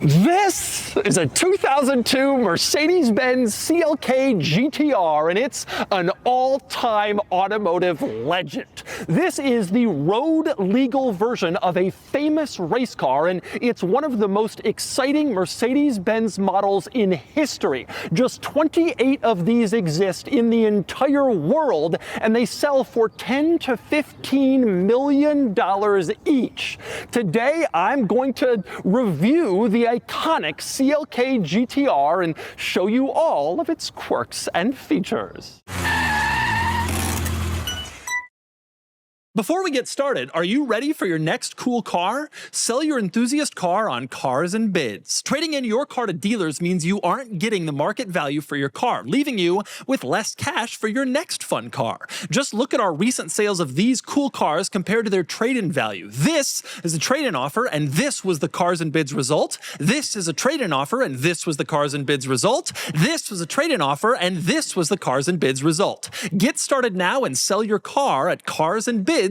This is a 2002 Mercedes-Benz CLK GTR, and it's an all-time automotive legend. This is the road-legal version of a famous race car, and it's one of the most exciting Mercedes-Benz models in history. Just 28 of these exist in the entire world, and they sell for $10 to $15 million each. Today, I'm going to review the iconic CLK GTR and show you all of its quirks and features. Before we get started, are you ready for your next cool car? Sell your enthusiast car on Cars and Bids. Trading in your car to dealers means you aren't getting the market value for your car, leaving you with less cash for your next fun car. Just look at our recent sales of these cool cars compared to their trade-in value. This is a trade-in offer, and this was the Cars and Bids result. This is a trade-in offer, and this was the Cars and Bids result. This was a trade-in offer, and this was the Cars and Bids result. Get started now and sell your car at carsandbids.com.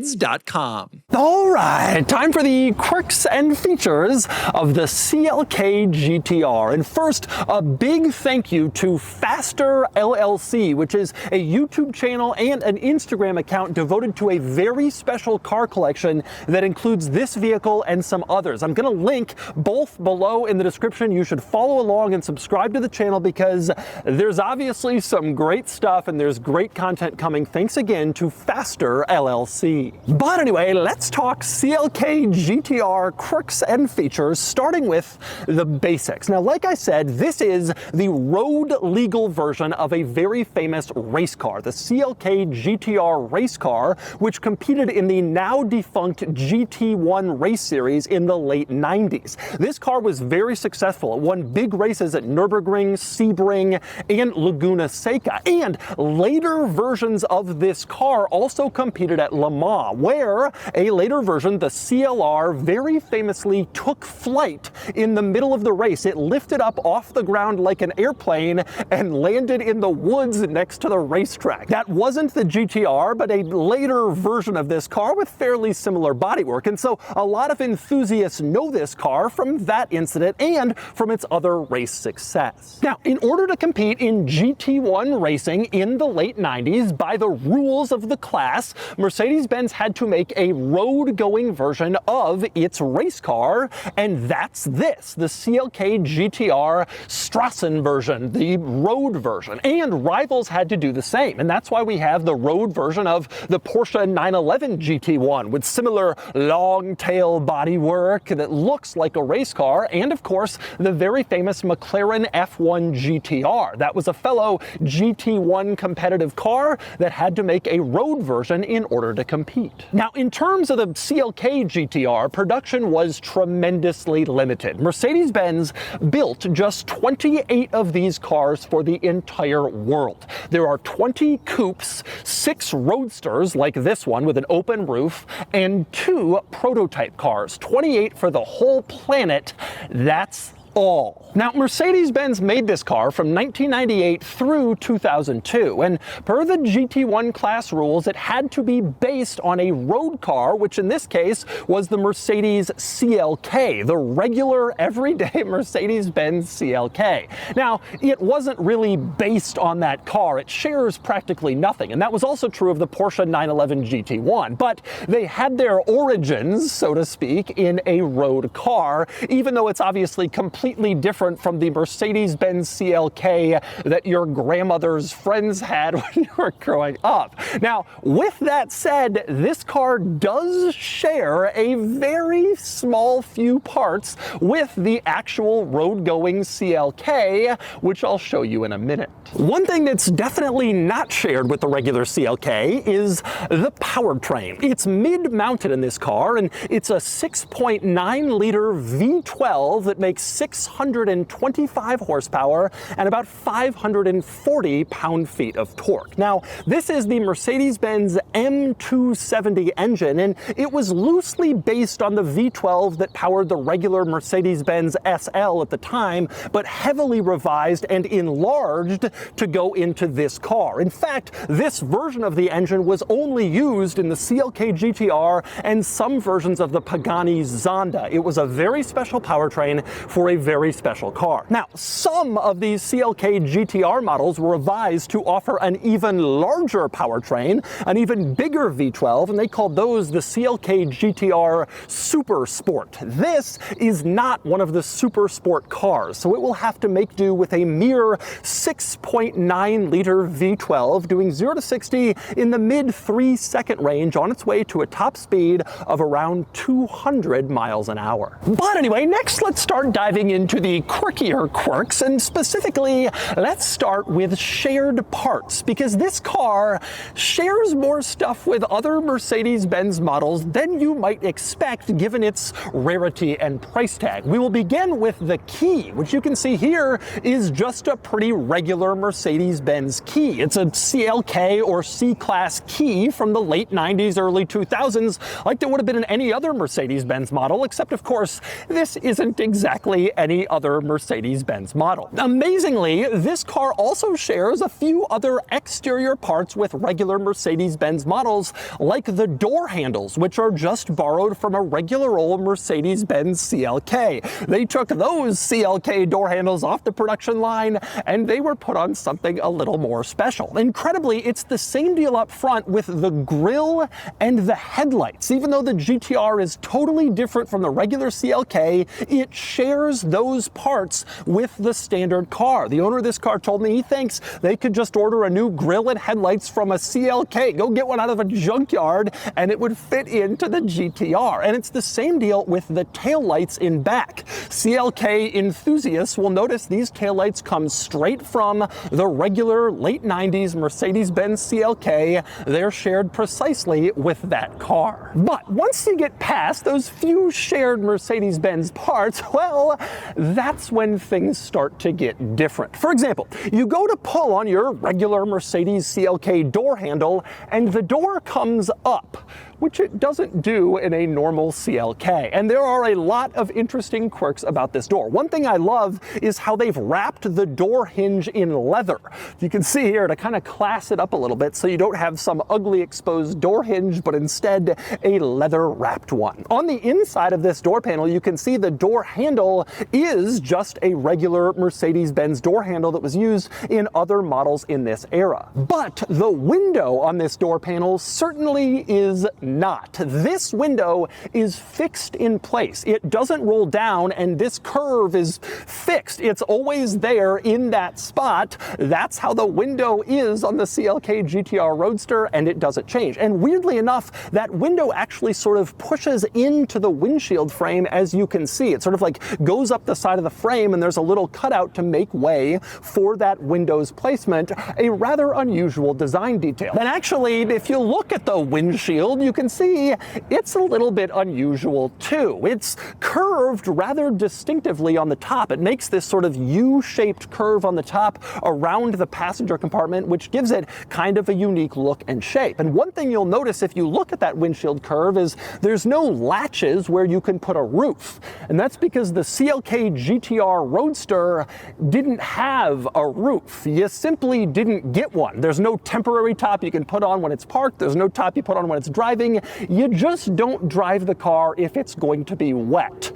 All right, time for the quirks and features of the CLK GTR. And first, a big thank you to Fastrrr LLC, which is a YouTube channel and an Instagram account devoted to a very special car collection that includes this vehicle and some others. I'm going to link both below in the description. You should follow along and subscribe to the channel because there's obviously some great stuff and there's great content coming. Thanks again to Fastrrr LLC. But anyway, let's talk CLK GTR quirks and features, starting with the basics. Now, like I said, this is the road legal version of a very famous race car, the CLK GTR Race Car, which competed in the now defunct GT1 race series in the late 90s. This car was very successful. It won big races at Nürburgring, Sebring, and Laguna Seca. And later versions of this car also competed at Le Mans, where a later version, the CLR, very famously took flight in the middle of the race. It lifted up off the ground like an airplane and landed in the woods next to the racetrack. That wasn't the GTR, but a later version of this car with fairly similar bodywork. And so a lot of enthusiasts know this car from that incident and from its other race success. Now, in order to compete in GT1 racing in the late 90s, by the rules of the class, Mercedes-Benz had to make a road-going version of its race car, and that's this, the CLK GTR Strassen version, the road version. And rivals had to do the same, and that's why we have the road version of the Porsche 911 GT1 with similar long-tail bodywork that looks like a race car, and of course, the very famous McLaren F1 GTR. That was a fellow GT1 competitive car that had to make a road version in order to compete. Now, in terms of the CLK GTR, production was tremendously limited. Mercedes-Benz built just 28 of these cars for the entire world. There are 20 coupes, 6 roadsters like this one with an open roof, and 2 prototype cars. 28 for the whole planet. That's all. Now, Mercedes-Benz made this car from 1998 through 2002, and per the GT1 class rules, it had to be based on a road car, which in this case was the Mercedes CLK, the regular, everyday Mercedes-Benz CLK. Now, it wasn't really based on that car. It shares practically nothing, and that was also true of the Porsche 911 GT1, but they had their origins, so to speak, in a road car, even though it's obviously completely different from the Mercedes-Benz CLK that your grandmother's friends had when you were growing up. Now, with that said, this car does share a very small few parts with the actual road-going CLK, which I'll show you in a minute. One thing that's definitely not shared with the regular CLK is the powertrain. It's mid-mounted in this car, and it's a 6.9-liter V12 that makes 625 horsepower and about 540 pound-feet of torque. Now, this is the Mercedes-Benz M270 engine, and it was loosely based on the V12 that powered the regular Mercedes-Benz SL at the time, but heavily revised and enlarged to go into this car. In fact, this version of the engine was only used in the CLK GTR and some versions of the Pagani Zonda. It was a very special powertrain for a very special car. Now, some of these CLK GTR models were revised to offer an even larger powertrain, an even bigger V12, and they called those the CLK GTR Super Sport. This is not one of the Super Sport cars, so it will have to make do with a mere 6.9-liter V12 doing 0 to 60 in the mid 3-second range on its way to a top speed of around 200 miles an hour. But anyway, next let's start diving into the quirkier quirks, and specifically let's start with shared parts, because this car shares more stuff with other Mercedes-Benz models than you might expect given its rarity and price tag. We will begin with the key, which you can see here is just a pretty regular Mercedes-Benz key. It's a CLK or C-Class key from the late 90s, early 2000s, like there would have been in any other Mercedes-Benz model, except of course, this isn't exactly any other Mercedes-Benz model. Amazingly, this car also shares a few other exterior parts with regular Mercedes-Benz models, like the door handles, which are just borrowed from a regular old Mercedes-Benz CLK. They took those CLK door handles off the production line and they were put on something a little more special. Incredibly, it's the same deal up front with the grille and the headlights. Even though the GTR is totally different from the regular CLK, it shares those parts with the standard car. The owner of this car told me he thinks they could just order a new grille and headlights from a CLK, go get one out of a junkyard, and it would fit into the GTR. And it's the same deal with the taillights in back. CLK enthusiasts will notice these taillights come straight from the regular late 90s Mercedes-Benz CLK. They're shared precisely with that car. But once you get past those few shared Mercedes-Benz parts, well, that's when things start to get different. For example, you go to pull on your regular Mercedes CLK door handle and the door comes up, which it doesn't do in a normal CLK. And there are a lot of interesting quirks about this door. One thing I love is how they've wrapped the door hinge in leather. You can see here to kind of class it up a little bit so you don't have some ugly exposed door hinge, but instead a leather wrapped one. On the inside of this door panel, you can see the door handle is just a regular Mercedes-Benz door handle that was used in other models in this era. But the window on this door panel certainly is not. This window is fixed in place. It doesn't roll down and this curve is fixed. It's always there in that spot. That's how the window is on the CLK GTR Roadster, and it doesn't change. And weirdly enough, that window actually sort of pushes into the windshield frame, as you can see. It sort of like goes up the side of the frame and there's a little cutout to make way for that window's placement, a rather unusual design detail. And actually, if you look at the windshield, you can see it's a little bit unusual too. It's curved rather distinctively on the top. It makes this sort of U-shaped curve on the top around the passenger compartment, which gives it kind of a unique look and shape. And one thing you'll notice if you look at that windshield curve is there's no latches where you can put a roof. And that's because the CLK GTR Roadster didn't have a roof. You simply didn't get one. There's no temporary top you can put on when it's parked. There's no top you put on when it's driving. You just don't drive the car if it's going to be wet.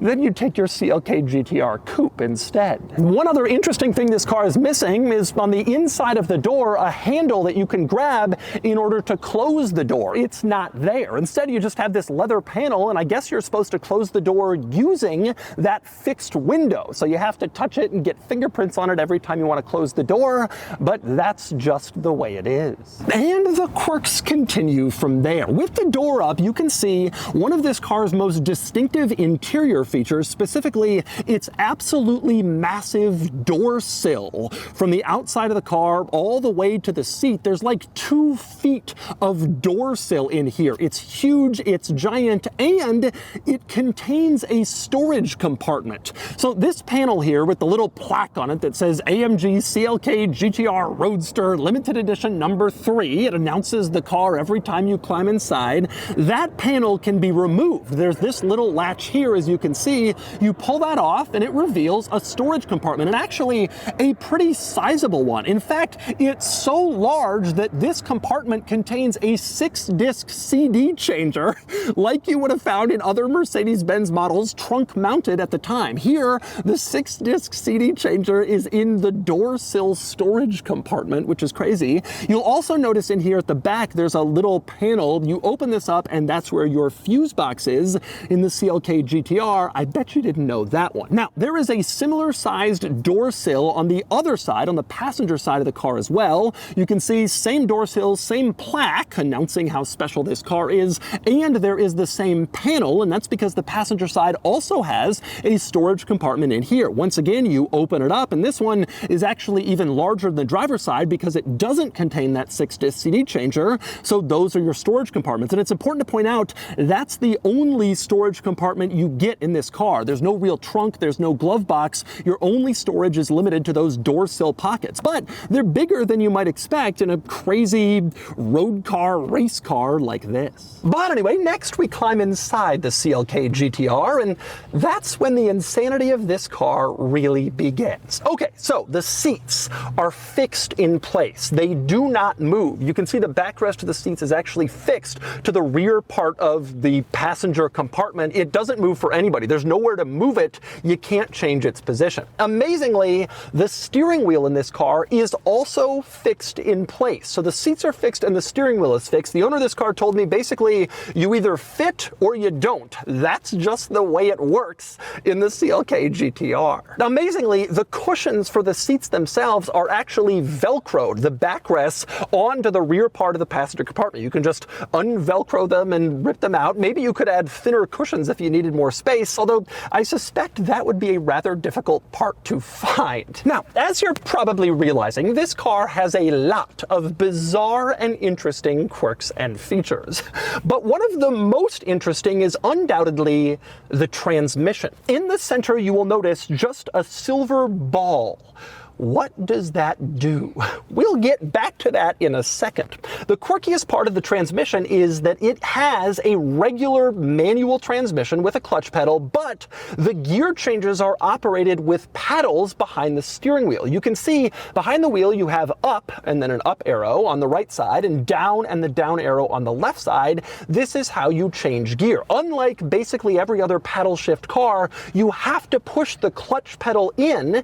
Then you take your CLK GTR Coupe instead. One other interesting thing this car is missing is on the inside of the door, a handle that you can grab in order to close the door. It's not there. Instead, you just have this leather panel, and I guess you're supposed to close the door using that fixed window. So you have to touch it and get fingerprints on it every time you want to close the door, but that's just the way it is. And the quirks continue from there. With the door up, you can see one of this car's most distinctive interior features, specifically its absolutely massive door sill. From the outside of the car all the way to the seat, there's like 2 feet of door sill in here. It's huge, it's giant, and it contains a storage compartment. So this panel here with the little plaque on it that says AMG CLK GTR Roadster Limited Edition number 3, it announces the car every time you climb inside. side, that panel can be removed. There's this little latch here, as you can see. You pull that off and it reveals a storage compartment, and actually a pretty sizable one. In fact, it's so large that this compartment contains a 6-disc CD changer like you would have found in other Mercedes-Benz models trunk mounted at the time. Here, the 6-disc CD changer is in the door sill storage compartment, which is crazy. You'll also notice in here at the back, there's a little panel. You open this up and that's where your fuse box is in the CLK GTR. I bet you didn't know that one. Now, there is a similar sized door sill on the other side, on the passenger side of the car as well. You can see same door sill, same plaque announcing how special this car is, and there is the same panel, and that's because the passenger side also has a storage compartment in here. Once again, you open it up, and this one is actually even larger than the driver's side because it doesn't contain that 6-disc CD changer, so those are your storage compartments. And it's important to point out that's the only storage compartment you get in this car. There's no real trunk, there's no glove box. Your only storage is limited to those door sill pockets, but they're bigger than you might expect in a crazy road car, race car like this. But anyway, next we climb inside the CLK GTR, and that's when the insanity of this car really begins. Okay, so the seats are fixed in place. They do not move. You can see the backrest of the seats is actually fixed to the rear part of the passenger compartment. It doesn't move for anybody. There's nowhere to move it. You can't change its position. Amazingly, the steering wheel in this car is also fixed in place. So the seats are fixed and the steering wheel is fixed. The owner of this car told me basically you either fit or you don't. That's just the way it works in the CLK GTR. Now, amazingly, the cushions for the seats themselves are actually Velcroed, the backrests, onto the rear part of the passenger compartment. You can just unvelcro them and rip them out. Maybe you could add thinner cushions if you needed more space, although I suspect that would be a rather difficult part to find. Now, as you're probably realizing, this car has a lot of bizarre and interesting quirks and features. But one of the most interesting is undoubtedly the transmission. In the center, you will notice just a silver ball. What does that do? We'll get back to that in a second. The quirkiest part of the transmission is that it has a regular manual transmission with a clutch pedal, but the gear changes are operated with paddles behind the steering wheel. You can see behind the wheel you have up and then an up arrow on the right side and down and the down arrow on the left side. This is how you change gear. Unlike basically every other paddle shift car, you have to push the clutch pedal in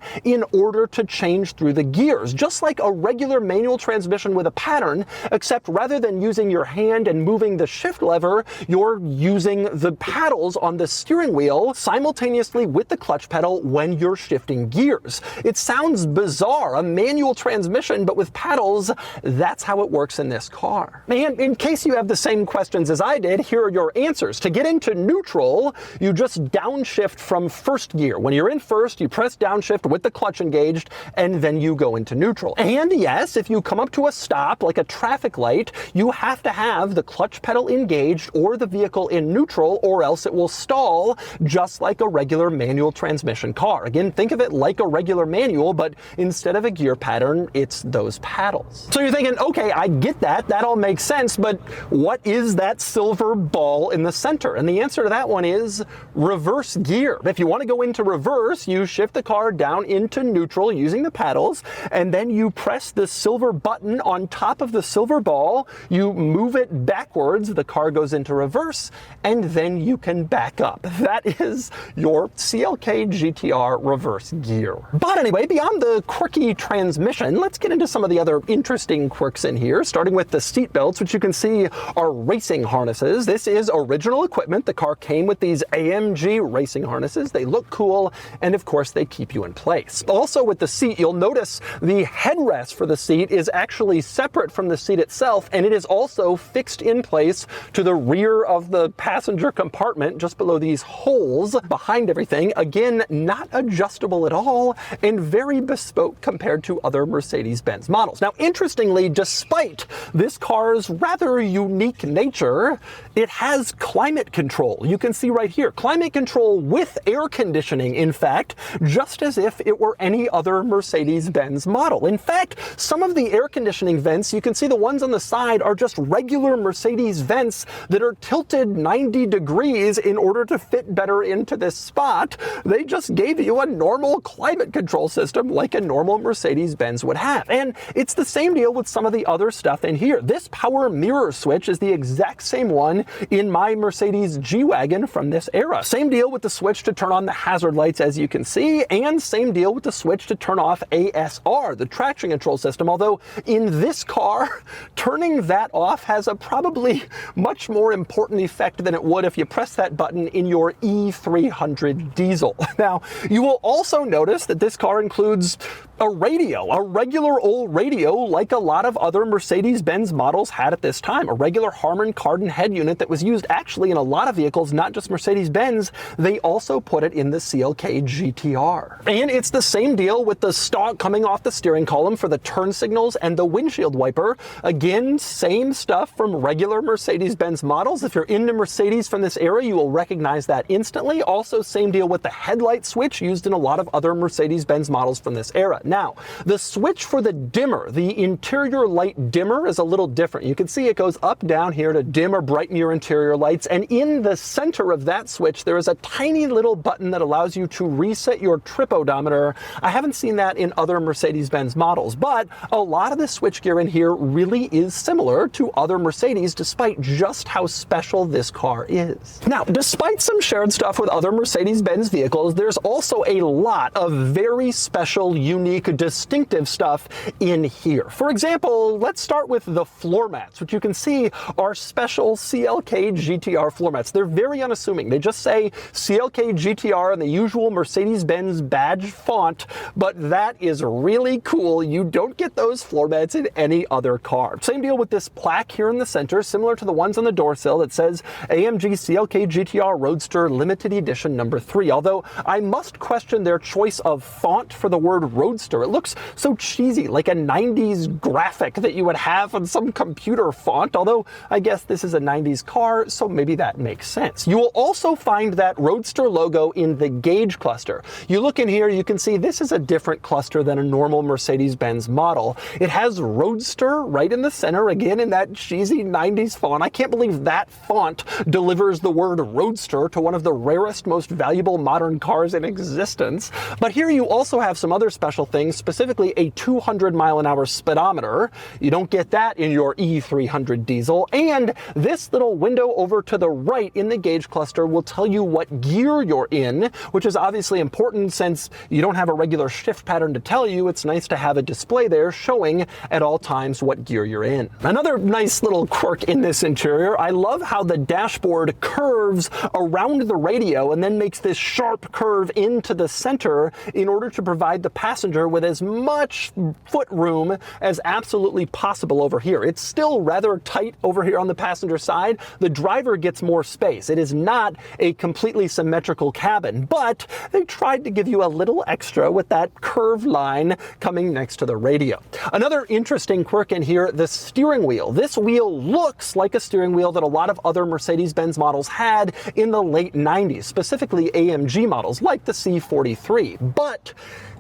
order to change through the gears, just like a regular manual transmission with a pattern, except rather than using your hand and moving the shift lever, you're using the paddles on the steering wheel simultaneously with the clutch pedal when you're shifting gears. It sounds bizarre, a manual transmission, but with paddles, that's how it works in this car. And in case you have the same questions as I did, here are your answers. To get into neutral, you just downshift from first gear. When you're in first, you press downshift with the clutch engaged, and then you go into neutral. And yes, if you come up to a stop, like a traffic light, you have to have the clutch pedal engaged or the vehicle in neutral, or else it will stall, just like a regular manual transmission car. Again, think of it like a regular manual, but instead of a gear pattern, it's those paddles. So you're thinking, okay, I get that. That all makes sense, but what is that silver ball in the center? And the answer to that one is reverse gear. If you want to go into reverse, you shift the car down into neutral using the paddles, and then you press the silver button on top of the silver ball, you move it backwards, the car goes into reverse, and then you can back up. That is your CLK GTR reverse gear. But anyway, beyond the quirky transmission, let's get into some of the other interesting quirks in here, starting with the seat belts, which you can see are racing harnesses. This is original equipment. The car came with these AMG racing harnesses. They look cool, and of course they keep you in place. Also with the seat, you'll notice the headrest for the seat is actually separate from the seat itself, and it is also fixed in place to the rear of the passenger compartment, just below these holes behind everything. Again, not adjustable at all, and very bespoke compared to other Mercedes-Benz models. Now, interestingly, despite this car's rather unique nature, it has climate control. You can see right here, climate control with air conditioning, in fact, just as if it were any other Mercedes Mercedes-Benz model. In fact, some of the air conditioning vents, you can see the ones on the side are just regular Mercedes vents that are tilted 90 degrees in order to fit better into this spot. They just gave you a normal climate control system like a normal Mercedes-Benz would have. And it's the same deal with some of the other stuff in here. This power mirror switch is the exact same one in my Mercedes G-Wagon from this era. Same deal with the switch to turn on the hazard lights, as you can see, and same deal with the switch to turn off ASR, the traction control system, although in this car, turning that off has a probably much more important effect than it would if you press that button in your E300 diesel. Now, you will also notice that this car includes a radio, a regular old radio like a lot of other Mercedes-Benz models had at this time, a regular Harman Kardon head unit that was used actually in a lot of vehicles, not just Mercedes-Benz. They also put it in the CLK GTR. And it's the same deal with the stalk coming off the steering column for the turn signals and the windshield wiper. Again, same stuff from regular Mercedes-Benz models. If you're into Mercedes from this era, you will recognize that instantly. Also, same deal with the headlight switch used in a lot of other Mercedes-Benz models from this era. Now, the switch for the dimmer, the interior light dimmer, is a little different. You can see it goes up down here to dim or brighten your interior lights, and in the center of that switch there is a tiny little button that allows you to reset your trip odometer. I haven't seen that in other Mercedes-Benz models, but a lot of the switchgear in here really is similar to other Mercedes, despite just how special this car is. Now, despite some shared stuff with other Mercedes-Benz vehicles, there's also a lot of very special, unique, distinctive stuff in here. For example, let's start with the floor mats, which you can see are special CLK GTR floor mats. They're very unassuming. They just say CLK GTR in the usual Mercedes-Benz badge font, but that is really cool. You don't get those floor mats in any other car. Same deal with this plaque here in the center, similar to the ones on the door sill that says AMG CLK GTR Roadster Limited Edition number 3, although I must question their choice of font for the word Roadster. It looks so cheesy, like a 90s graphic that you would have on some computer font, although I guess this is a 90s car, so maybe that makes sense. You will also find that Roadster logo in the gauge cluster. You look in here, you can see this is a different cluster than a normal Mercedes-Benz model. It has Roadster right in the center, again in that cheesy 90s font. I can't believe that font delivers the word Roadster to one of the rarest, most valuable modern cars in existence. But here you also have some other special things, specifically a 200-mile-an-hour speedometer. You don't get that in your E300 diesel. And this little window over to the right in the gauge cluster will tell you what gear you're in, which is obviously important since you don't have a regular shift pattern to tell you. It's nice to have a display there showing at all times what gear you're in. Another nice little quirk in this interior, I love how the dashboard curves around the radio and then makes this sharp curve into the center in order to provide the passenger with as much foot room as absolutely possible over here. It's still rather tight over here on the passenger side. The driver gets more space. It is not a completely symmetrical cabin, but they tried to give you a little extra with that curved line coming next to the radio. Another interesting quirk in here, the steering wheel. This wheel looks like a steering wheel that a lot of other Mercedes-Benz models had in the late 90s, specifically AMG models like the C43, but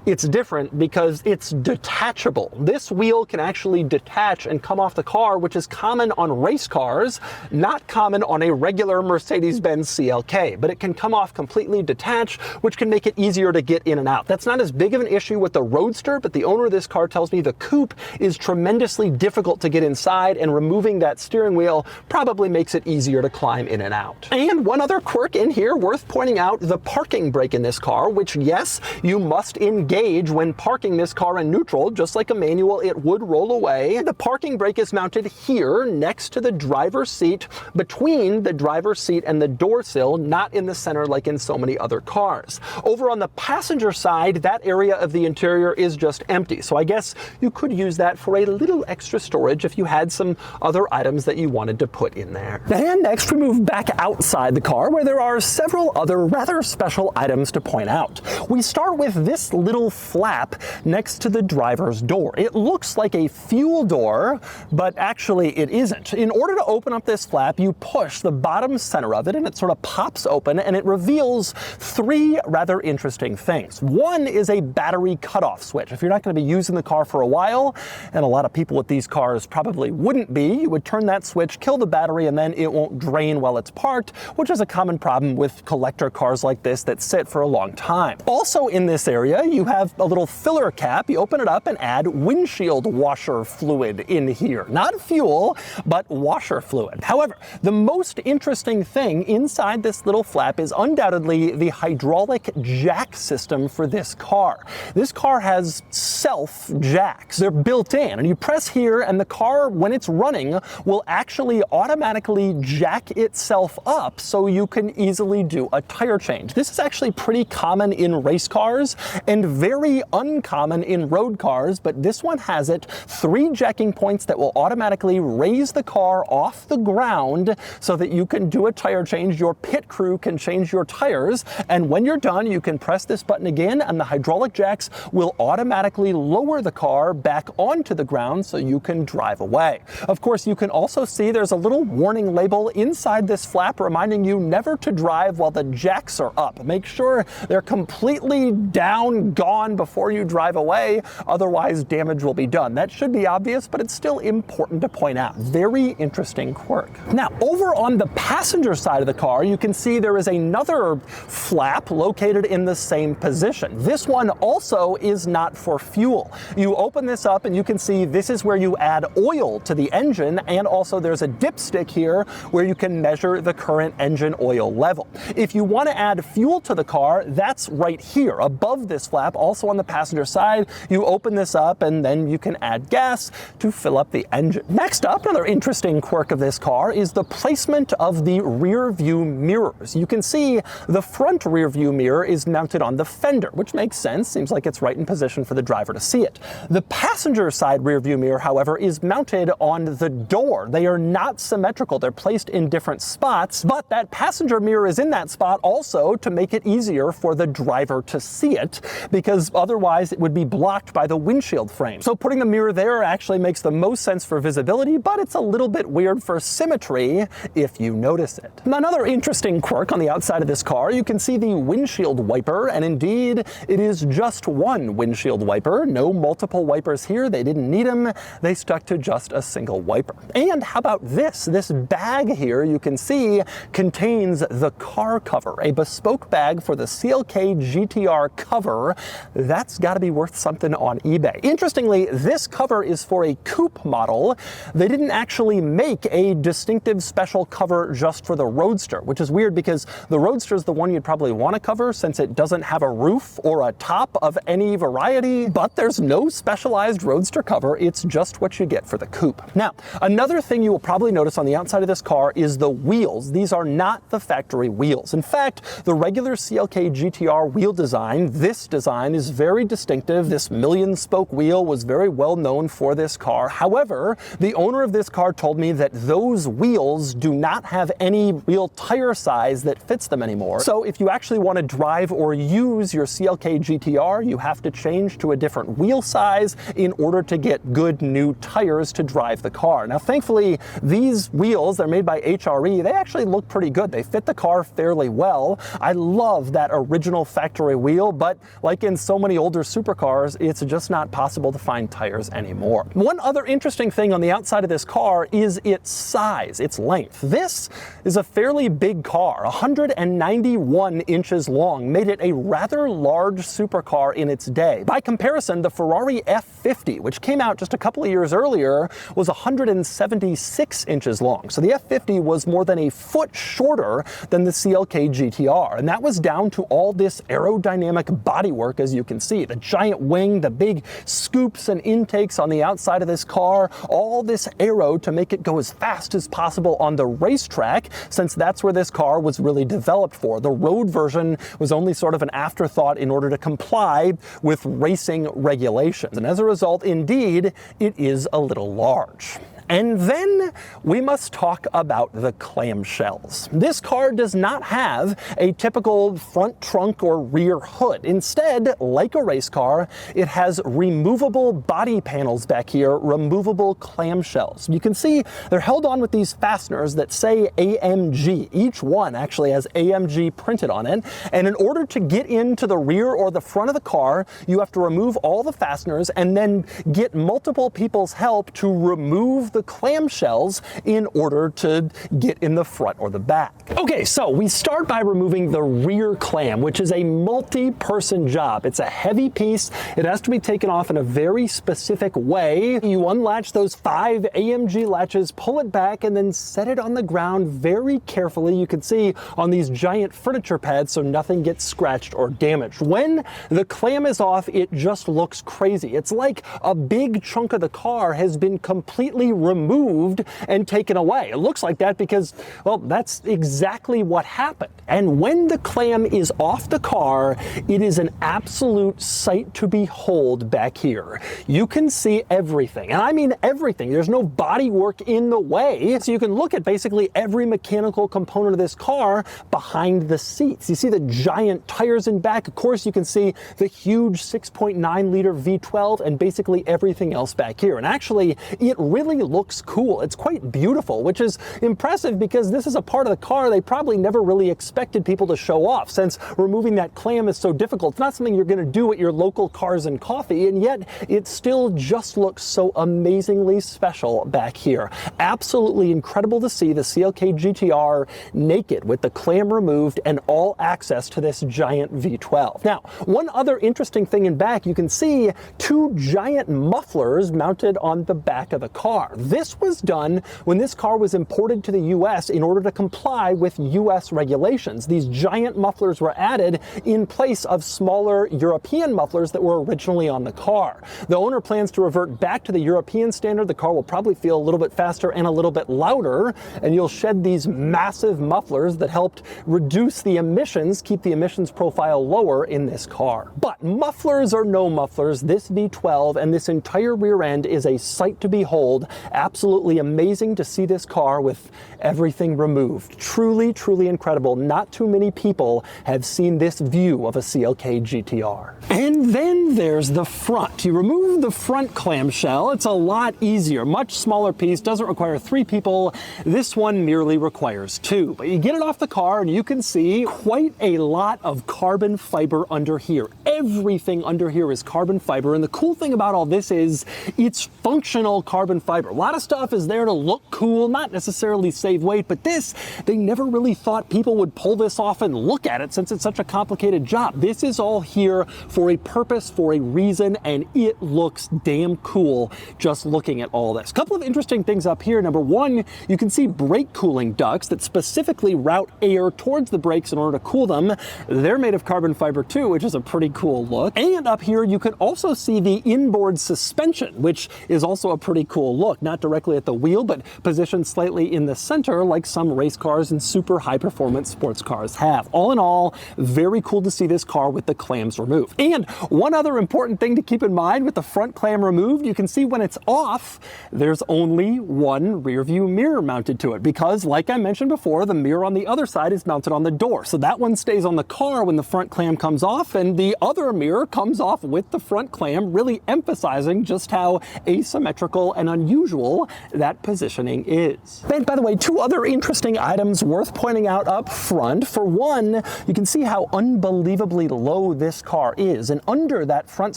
it's different because it's detachable. This wheel can actually detach and come off the car, which is common on race cars, not common on a regular Mercedes-Benz CLK, but it can come off completely detached, which can make it easier to get in and out. That's not as big of an issue with the Roadster, but the owner of this car tells me the coupe is tremendously difficult to get inside, and removing that steering wheel probably makes it easier to climb in and out. And one other quirk in here worth pointing out, the parking brake in this car, which yes, you must engage when parking this car in neutral. Just like a manual, it would roll away. The parking brake is mounted here next to the driver's seat, between the driver's seat and the door sill, not in the center like in so many other cars. Over on the passenger side, that area of the interior is just empty, so I guess you could use that for a little extra storage if you had some other items that you wanted to put in there. And next we move back outside the car, where there are several other rather special items to point out. We start with this little little flap next to the driver's door. It looks like a fuel door, but actually it isn't. In order to open up this flap, you push the bottom center of it and it sort of pops open and it reveals three rather interesting things. One is a battery cutoff switch. If you're not going to be using the car for a while, and a lot of people with these cars probably wouldn't be, you would turn that switch, kill the battery, and then it won't drain while it's parked, which is a common problem with collector cars like this that sit for a long time. Also in this area, you have a little filler cap. You open it up and add windshield washer fluid in here. Not fuel, but washer fluid. However, the most interesting thing inside this little flap is undoubtedly the hydraulic jack system for this car. This car has self jacks. They're built in, and you press here and the car, when it's running, will actually automatically jack itself up so you can easily do a tire change. This is actually pretty common in race cars and very uncommon in road cars, but this one has it. 3 jacking points that will automatically raise the car off the ground so that you can do a tire change. Your pit crew can change your tires, and when you're done, you can press this button again and the hydraulic jacks will automatically lower the car back onto the ground so you can drive away. Of course, you can also see there's a little warning label inside this flap reminding you never to drive while the jacks are up. Make sure they're completely down, gone before you drive away, otherwise damage will be done. That should be obvious, but it's still important to point out. Very interesting quirk. Now, over on the passenger side of the car, you can see there is another flap located in the same position. This one also is not for fuel. You open this up and you can see this is where you add oil to the engine, and also there's a dipstick here where you can measure the current engine oil level. If you want to add fuel to the car, that's right here above this flap, also on the passenger side. You open this up and then you can add gas to fill up the engine. Next up, another interesting quirk of this car is the placement of the rear view mirrors. You can see the front rear view mirror is mounted on the fender, which makes sense. Seems like it's right in position for the driver to see it. The passenger side rear view mirror, however, is mounted on the door. They are not symmetrical. They're placed in different spots, but that passenger mirror is in that spot also to make it easier for the driver to see it, because otherwise it would be blocked by the windshield frame. So putting the mirror there actually makes the most sense for visibility, but it's a little bit weird for symmetry if you notice it. Another interesting quirk on the outside of this car, you can see the windshield wiper, and indeed it is just one windshield wiper. No multiple wipers here. They didn't need them. They stuck to just a single wiper. And how about this? This bag here you can see contains the car cover, a bespoke bag for the CLK GTR cover. That's got to be worth something on eBay. Interestingly, this cover is for a coupe model. They didn't actually make a distinctive special cover just for the Roadster, which is weird because the Roadster is the one you'd probably want to cover since it doesn't have a roof or a top of any variety, but there's no specialized Roadster cover. It's just what you get for the coupe. Now, another thing you will probably notice on the outside of this car is the wheels. These are not the factory wheels. In fact, the regular CLK GTR wheel design, this design is very distinctive. This million spoke wheel was very well known for this car. However, the owner of this car told me that those wheels do not have any real tire size that fits them anymore. So if you actually want to drive or use your CLK GTR, you have to change to a different wheel size in order to get good new tires to drive the car. Now, thankfully, these wheels, they're made by HRE, they actually look pretty good. They fit the car fairly well. I love that original factory wheel, but like in so many older supercars, it's just not possible to find tires anymore. One other interesting thing on the outside of this car is its size, its length. This is a fairly big car, 191 inches long, made it a rather large supercar in its day. By comparison, the Ferrari F50, which came out just a couple of years earlier, was 176 inches long. So the F50 was more than a foot shorter than the CLK GTR, and that was down to all this aerodynamic bodywork, as you can see. The giant wing, the big scoops and intakes on the outside of this car, all this aero to make it go as fast as possible on the racetrack, since that's where this car was really developed for. The road version was only sort of an afterthought in order to comply with racing regulations. And as a result, indeed, it is a little large. And then we must talk about the clamshells. This car does not have a typical front trunk or rear hood. Instead, like a race car, it has removable body panels back here, removable clamshells. You can see they're held on with these fasteners that say AMG. Each one actually has AMG printed on it. And in order to get into the rear or the front of the car, you have to remove all the fasteners and then get multiple people's help to remove the clamshells in order to get in the front or the back. Okay, so we start by removing the rear clam, which is a multi-person job. It's a heavy piece. It has to be taken off in a very specific way. You unlatch those 5 AMG latches, pull it back, and then set it on the ground very carefully. You can see on these giant furniture pads so nothing gets scratched or damaged. When the clam is off, it just looks crazy. It's like a big chunk of the car has been completely removed and taken away. It looks like that because, well, that's exactly what happened. And when the clam is off the car, it is an absolute sight to behold back here. You can see everything, and I mean everything. There's no body work in the way, so you can look at basically every mechanical component of this car behind the seats. You see the giant tires in back. Of course, you can see the huge 6.9 liter V12 and basically everything else back here. And actually, it really looks cool. It's quite beautiful, which is impressive because this is a part of the car they probably never really expected people to show off, since removing that clam is so difficult. It's not something you're going to do at your local Cars and Coffee, and yet it still just looks so amazingly special back here. Absolutely incredible to see the CLK GTR naked with the clam removed and all access to this giant V12. Now, one other interesting thing in back, you can see 2 giant mufflers mounted on the back of the car. This was done when this car was imported to the US in order to comply with US regulations. These giant mufflers were added in place of smaller European mufflers that were originally on the car. The owner plans to revert back to the European standard. The car will probably feel a little bit faster and a little bit louder, and you'll shed these massive mufflers that helped reduce the emissions, keep the emissions profile lower in this car. But mufflers or no mufflers, this V12 and this entire rear end is a sight to behold. Absolutely amazing to see this car with everything removed. Truly, truly incredible. Not too many people have seen this view of a CLK GTR. And then there's the front. You remove the front clamshell. It's a lot easier. Much smaller piece, doesn't require 3 people. This one merely requires 2. But you get it off the car and you can see quite a lot of carbon fiber under here. Everything under here is carbon fiber, and the cool thing about all this is it's functional carbon fiber. A lot of stuff is there to look cool, not necessarily save weight, but this, they never really thought people would pull this off and look at it since it's such a complicated job. This is all here for a purpose, for a reason, and it looks damn cool just looking at all this. A couple of interesting things up here. Number one, you can see brake cooling ducts that specifically route air towards the brakes in order to cool them. They're made of carbon fiber too, which is a pretty cool look. And up here, you can also see the inboard suspension, which is also a pretty cool look. Not directly at the wheel, but positioned slightly in the center like some race cars and super high performance sports cars have. All in all, very cool to see this car with the clams removed. And one other important thing to keep in mind with the front clam removed, you can see when it's off, there's only one rear view mirror mounted to it because, like I mentioned before, the mirror on the other side is mounted on the door. So that one stays on the car when the front clam comes off, and the other mirror comes off with the front clam, really emphasizing just how asymmetrical and unusual that positioning is. And by the way, 2 other interesting items worth pointing out up front. For one, you can see how unbelievably low this car is, and under that front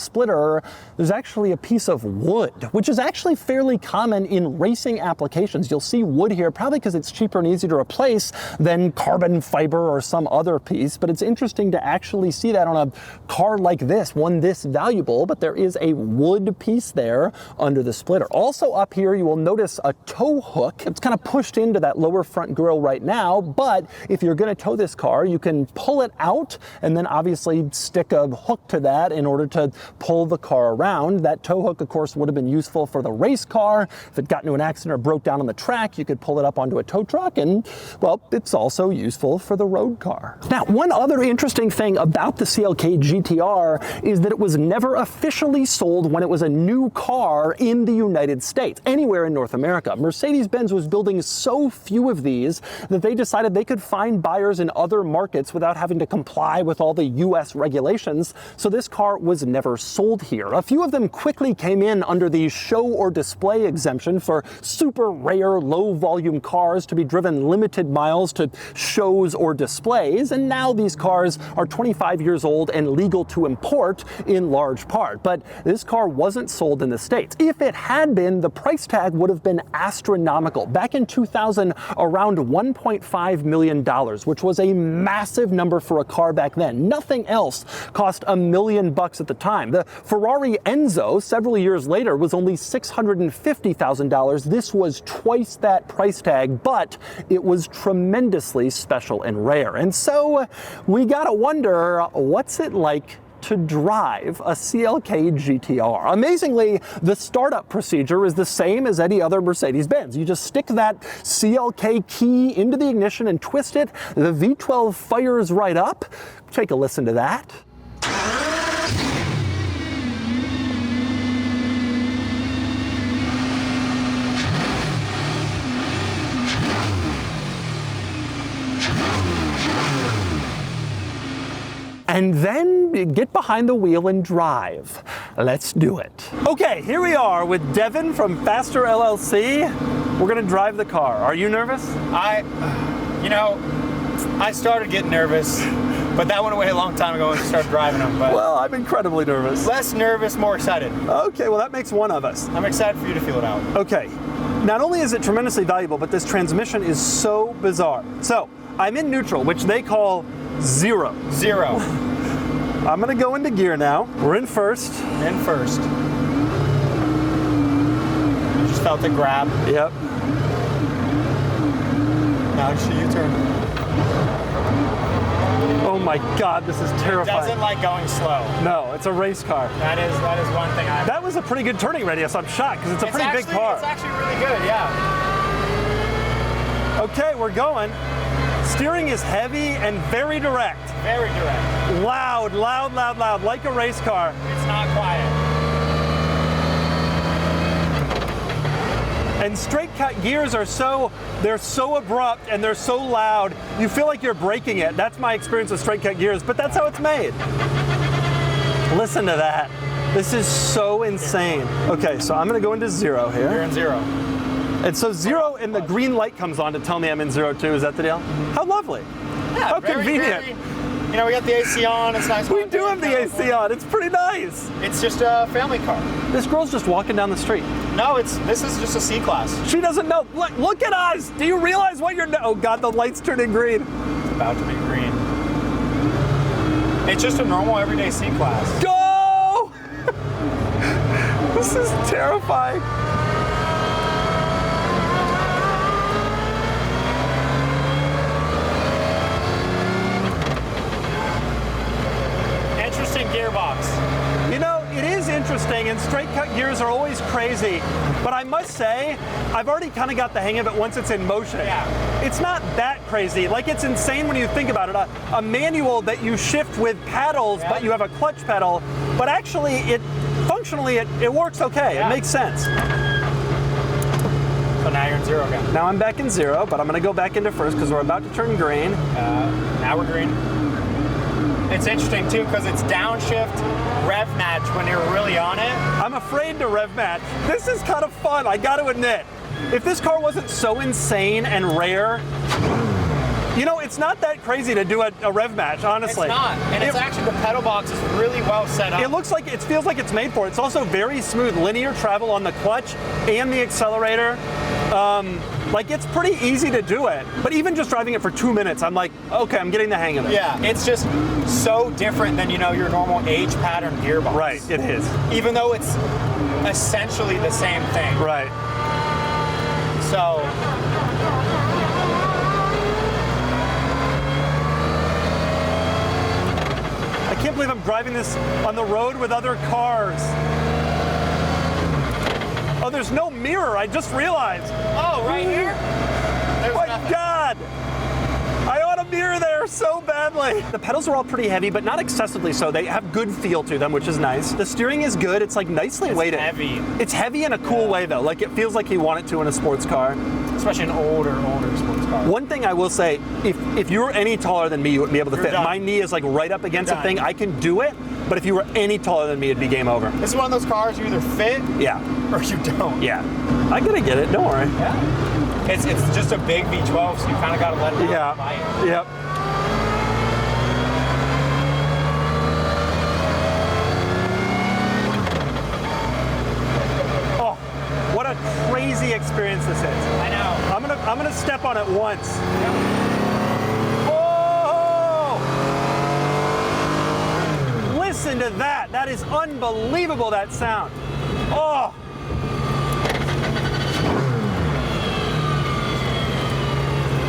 splitter, there's actually a piece of wood, which is actually fairly common in racing applications. You'll see wood here, probably because it's cheaper and easier to replace than carbon fiber or some other piece, but it's interesting to actually see that on a car like this, one this valuable, but there is a wood piece there under the splitter. Also up here, you will notice a tow hook. It's kind of pushed into that lower front grille right now, but if you're going to tow this car, you can pull it out and then obviously stick a hook to that in order to pull the car around. That tow hook, of course, would have been useful for the race car. If it got into an accident or broke down on the track, you could pull it up onto a tow truck, and, well, it's also useful for the road car. Now, one other interesting thing about the CLK GTR is that it was never officially sold when it was a new car in the United States. And anywhere in North America. Mercedes-Benz was building so few of these that they decided they could find buyers in other markets without having to comply with all the US regulations, so this car was never sold here. A few of them quickly came in under the show or display exemption for super rare, low-volume cars to be driven limited miles to shows or displays, and now these cars are 25 years old and legal to import in large part. But this car wasn't sold in the States. If it had been, the price tag would have been astronomical. Back in 2000, around $1.5 million, which was a massive number for a car back then. Nothing else cost $1 million at the time. The Ferrari Enzo, several years later, was only $650,000. This was twice that price tag, but it was tremendously special and rare. And so we gotta wonder, what's it like to drive a CLK GTR? Amazingly, the startup procedure is the same as any other Mercedes-Benz. You just stick that CLK key into the ignition and twist it. The V12 fires right up. Take a listen to that. And then get behind the wheel and drive. Let's do it. Okay, here we are with Devin from Fastrrr LLC. We're gonna drive the car. Are you nervous? I started getting nervous, but that went away a long time ago when I started driving them. But Well, I'm incredibly nervous. less nervous, more excited. Okay, well that makes one of us. I'm excited for you to feel it out. Okay, not only is it tremendously valuable, but this transmission is so bizarre. So, I'm in neutral, which they call zero. Zero. I'm gonna go into gear now. We're in first. In first. You just felt it grab. Yep. Now just a U-turn. Oh my God, this is terrifying. Doesn't like going slow. No, it's a race car. That is one thing I. That was a pretty good turning radius. I'm shocked because it's a pretty big car. It's actually really good, yeah. Okay, we're going. Steering is heavy and very direct. Very direct. Loud, loud, loud, loud, like a race car. It's not quiet. And straight cut gears are they're so abrupt and they're so loud, you feel like you're braking it. That's my experience with straight cut gears, but that's how it's made. Listen to that. This is so insane. Okay, so I'm gonna go into zero here. You're in zero. And so zero and the green light comes on to tell me I'm in zero too, is that the deal? How lovely. Yeah, How very, convenient. we got the AC on, it's nice. We do have the AC on, it's pretty nice. It's just a family car. This girl's just walking down the street. No, this is just a C-Class. She doesn't know. Look at us. Do you realize what you're, oh God, the light's turning green. It's about to be green. It's just a normal everyday C-Class. Go! This is terrifying. Interesting gearbox. You know, it is interesting, and straight cut gears are always crazy, but I must say, I've already kind of got the hang of it once it's in motion. Yeah. It's not that crazy. Like, it's insane when you think about it. A manual that you shift with paddles, Yeah. but you have a clutch pedal, but actually, functionally, it works okay. Yeah. It makes sense. So now you're in zero again. Now I'm back in zero, but I'm gonna go back into first because we're about to turn green. Now we're green. It's interesting too because it's downshift, rev match when you're really on it. I'm afraid to rev match. This is kind of fun, I gotta admit. If this car wasn't so insane and rare, you know, it's not that crazy to do a rev match, honestly. It's not, and it's actually, the pedal box is really well set up. It looks like, it feels like it's made for it. It's also very smooth, linear travel on the clutch and the accelerator. Like, it's pretty easy to do it. But even just driving it for 2 minutes, I'm like, okay, I'm getting the hang of it. Yeah, it's just so different than, your normal age pattern gearbox. Right, it is. Even though it's essentially the same thing. Right. So, I can't believe I'm driving this on the road with other cars. Oh, there's no mirror, I just realized. oh, right here? There's My nothing. God! I ought to come near there so badly. The pedals are all pretty heavy, but not excessively so. They have good feel to them, which is nice. The steering is good. It's like nicely weighted. Heavy. It's heavy in a cool way though. Like it feels like you want it to in a sports car. Especially an older sports car. One thing I will say, if you were any taller than me, you wouldn't be able to fit. done. My knee is like right up against the thing. I can do it, but if you were any taller than me, it'd be game over. This is one of those cars you either fit Yeah. or you don't. Yeah. I gotta get it, don't worry. Yeah. It's just a big V12, so you kind of got to let it out. Yeah. Yep. Oh, what a crazy experience this is. I know. I'm gonna step on it once. Yep. Oh! Listen to that. That is unbelievable, that sound. Oh!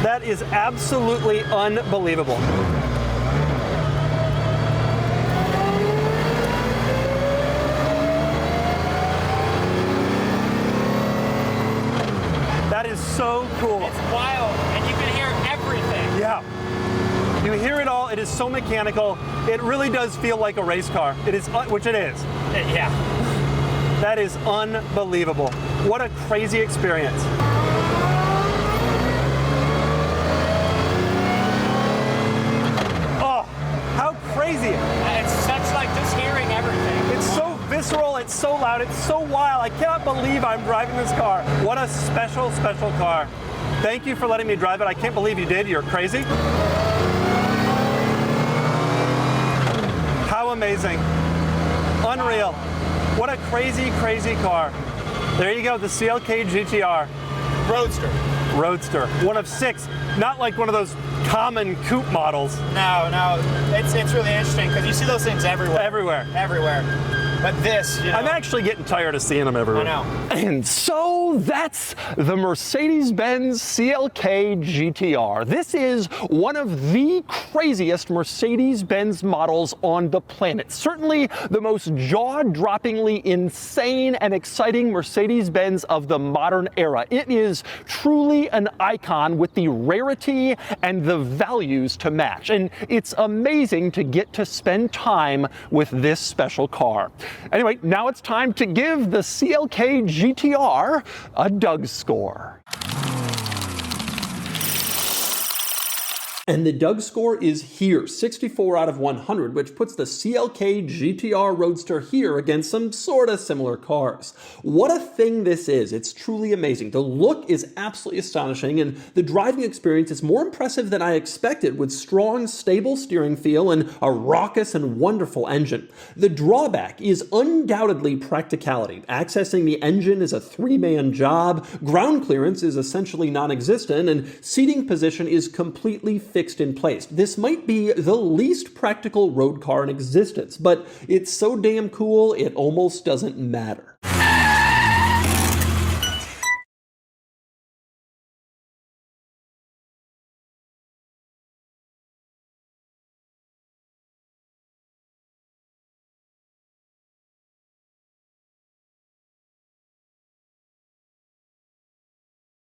That is absolutely unbelievable. That is so cool. It's wild, and you can hear everything. Yeah. You hear it all. It is so mechanical. It really does feel like a race car. It is, which it is. Yeah. That is unbelievable. What a crazy experience. How crazy. It's such like just hearing everything. It's so visceral, it's so loud, it's so wild. I cannot believe I'm driving this car. What a special, special car. Thank you for letting me drive it. I can't believe you did. You're crazy. How amazing. Unreal. What a crazy, crazy car. There you go, the CLK GTR. Roadster. One of 6. Not like one of those common coupe models. No. It's really interesting because you see those things everywhere. Everywhere. But this, you know. I'm actually getting tired of seeing them everywhere. I know. And so that's the Mercedes-Benz CLK GTR. This is one of the craziest Mercedes-Benz models on the planet. Certainly the most jaw-droppingly insane and exciting Mercedes-Benz of the modern era. It is truly an icon with the rarity and the values to match. And it's amazing to get to spend time with this special car. Anyway, now it's time to give the CLK GTR a DougScore. And the DougScore is here, 64 out of 100, which puts the CLK GTR Roadster here against some sort of similar cars. What a thing this is. It's truly amazing. The look is absolutely astonishing, and the driving experience is more impressive than I expected, with strong, stable steering feel and a raucous and wonderful engine. The drawback is undoubtedly practicality. Accessing the engine is a 3-man job, ground clearance is essentially non-existent, and seating position is completely fixed in place. This might be the least practical road car in existence, but it's so damn cool it almost doesn't matter.